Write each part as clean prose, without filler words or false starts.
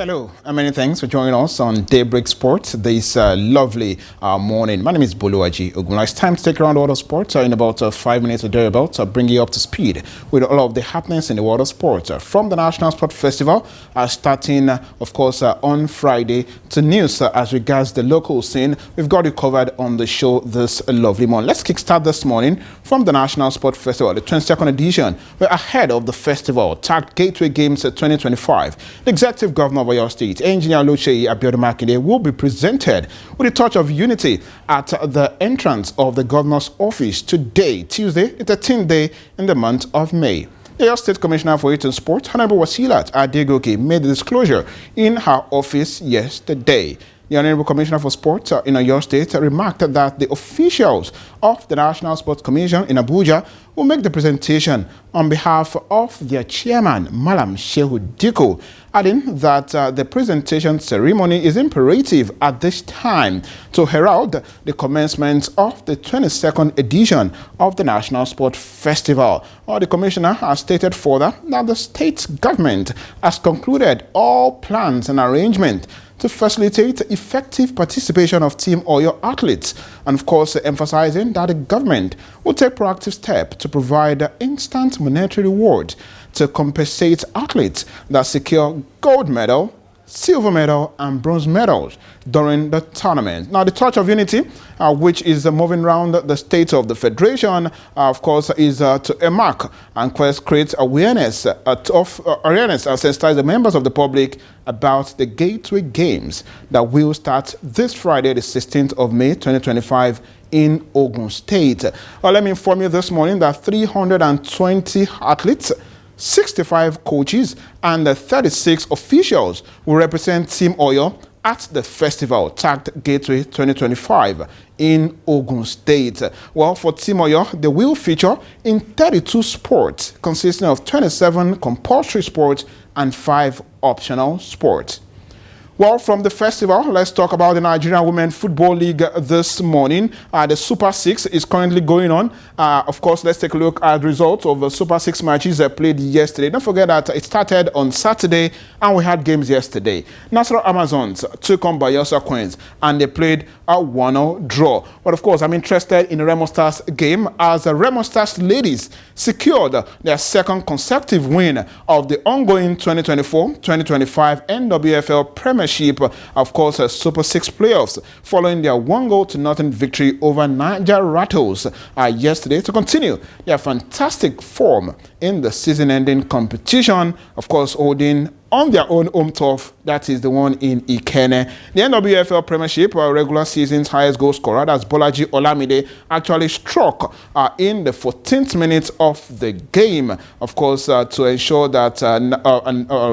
Hello, and many thanks for joining us on Daybreak Sports this lovely morning. My name is Boluaji Ogunla. It's time to take around the world of sports in about 5 minutes or thereabouts. Bring you up to speed with all of the happenings in the world of sports from the National Sport Festival starting, of course, on Friday to news as regards the local scene. We've got you covered on the show this lovely morning. Let's kickstart this morning from the National Sport Festival, the 22nd edition. We're ahead of the festival, tagged Gateway Games 2025. The Executive Governor of Oyo State, Engineer Oluseyi Abiodun Makinde, will be presented with a touch of unity at the entrance of the Governor's office today, Tuesday, the 13th day in the month of May. The Oyo State Commissioner for Youth and Sport, Honorable Wasilat Adegoke, made the disclosure in her office yesterday. The Honorable Commissioner for Sport in Oyo State remarked that the officials of the National Sports Commission in Abuja will make the presentation on behalf of their chairman, Malam Shehu Diko, adding that the presentation ceremony is imperative at this time to herald the commencement of the 22nd edition of the National Sport Festival. The Commissioner has stated further that the state government has concluded all plans and arrangements to facilitate effective participation of Team Oyo athletes, and of course emphasizing that the government will take proactive steps to provide instant monetary reward to compensate athletes that secure gold medal, silver medal and bronze medals during the tournament. Now, the Touch of Unity, which is moving around the state of the Federation, of course, is to earmark and create awareness and sensitize the members of the public about the Gateway Games that will start this Friday, the 16th of May, 2025 in Ogun State. Well, let me inform you this morning that 320 athletes, 65 coaches and 36 officials will represent Team Oyo at the festival tagged Gateway 2025 in Ogun State. Well, for Team Oyo, they will feature in 32 sports consisting of 27 compulsory sports and 5 optional sports. Well, from the festival, let's talk about the Nigerian Women Football League this morning. The Super 6 is currently going on. Of course, let's take a look at the results of the Super 6 matches played yesterday. Don't forget that it started on Saturday and we had games yesterday. Nasarawa Amazons took on Bayelsa Queens and they played a 1-0 draw. But of course, I'm interested in the Remo Stars game as the Remo Stars ladies secured their second consecutive win of the ongoing 2024-2025 NWFL Premiership, of course, Super 6 playoffs, following their 1-0 victory over Niger Rattles yesterday to continue their fantastic form in the season-ending competition, of course, holding on their own home turf, that is the one in Ikene. The NWFL Premiership regular season's highest goal scorer, that's Bolaji Olamide, actually struck in the 14th minute of the game, of course, to ensure that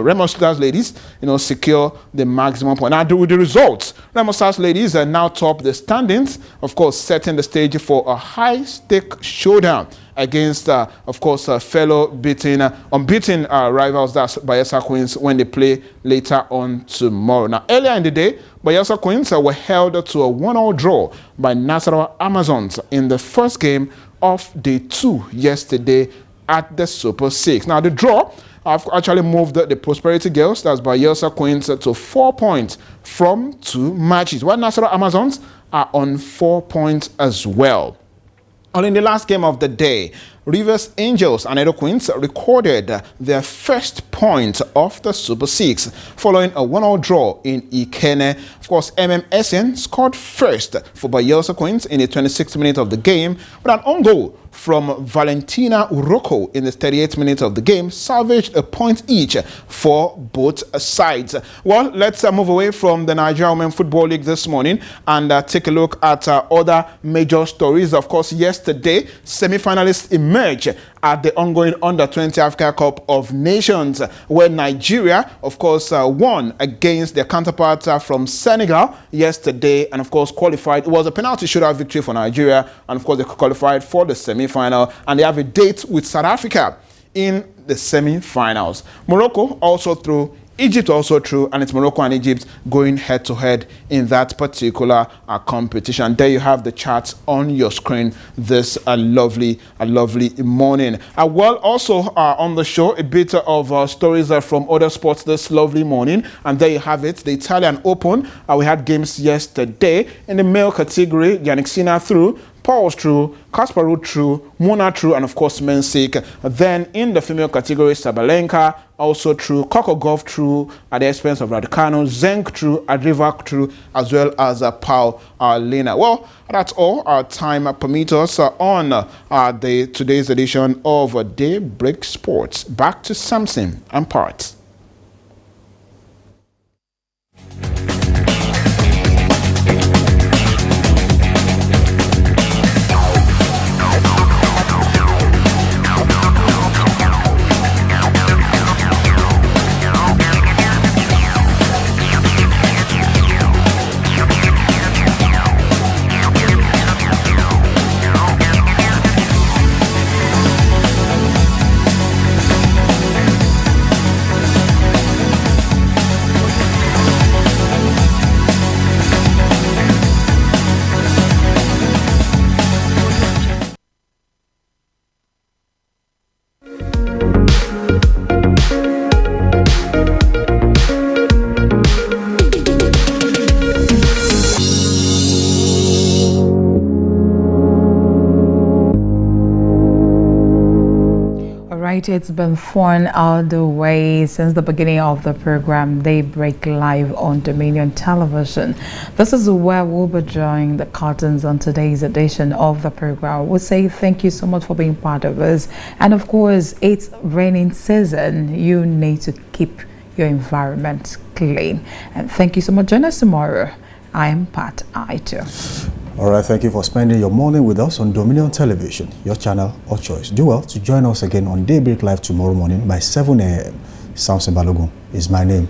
Remo Stars ladies, secure the maximum point. Now, with the results, Remo Stars ladies are now top the standings, of course, setting the stage for a high-stake showdown against, of course, fellow unbeaten rivals, that's Bayelsa Queens, when they play later on tomorrow. Now, earlier in the day, Bayelsa Queens were held to a 1-0 draw by Nasarawa Amazons in the first game of day 2 yesterday at the Super 6. Now, the draw have actually moved the Prosperity Girls, that's Bayelsa Queens, to 4 points from 2 matches, while Nasarawa Amazons are on 4 points as well. And in the last game of the day, Rivers Angels and Edo Queens recorded their first point of the Super 6 following a 1-0 draw in Ikene. Of course, MMSN scored first for Bayelsa Queens in the 26th minute of the game, but an own goal from Valentina Uroko in the 38th minute of the game salvaged a point each for both sides. Well, let's move away from the Nigerian Women Football League this morning and take a look at other major stories. Of course, yesterday, semi-finalists emerged at the ongoing Under-20 Africa Cup of Nations, where Nigeria, of course, won against their counterparts from Senegal yesterday and, of course, qualified. It was a penalty shootout victory for Nigeria, and, of course, they qualified for the semi-final, and they have a date with South Africa in the semi-finals. Morocco also threw Egypt also through, and it's Morocco and Egypt going head-to-head in that particular competition. There you have the charts on your screen this lovely morning. Well, also on the show, a bit of stories from other sports this lovely morning, and there you have it, the Italian Open. We had games yesterday in the male category. Yannick Sinner through, Paul's through, Kasparov through, Mona through, and of course Mensik. Then in the female category, Sabalenka also through, Coco Gauff through at the expense of Raducanu, Zenk through, Adrivac through, as well as Paul Lena. Well, that's all our time permits us on today's edition of Daybreak Sports. Back to Samson and Parts. It's been fun all the way since the beginning of the program Daybreak Live on Dominion Television. This is where we'll be drawing the curtains on today's edition of the program. We'll say thank you so much for being part of us. And of course, it's raining season. You need to keep your environment clean. And thank you so much. Join us tomorrow. I'm Pat Aito. All right, thank you for spending your morning with us on Dominion Television, your channel of choice. Do well to join us again on Daybreak Live tomorrow morning by 7 a.m. Samson Balogun is my name.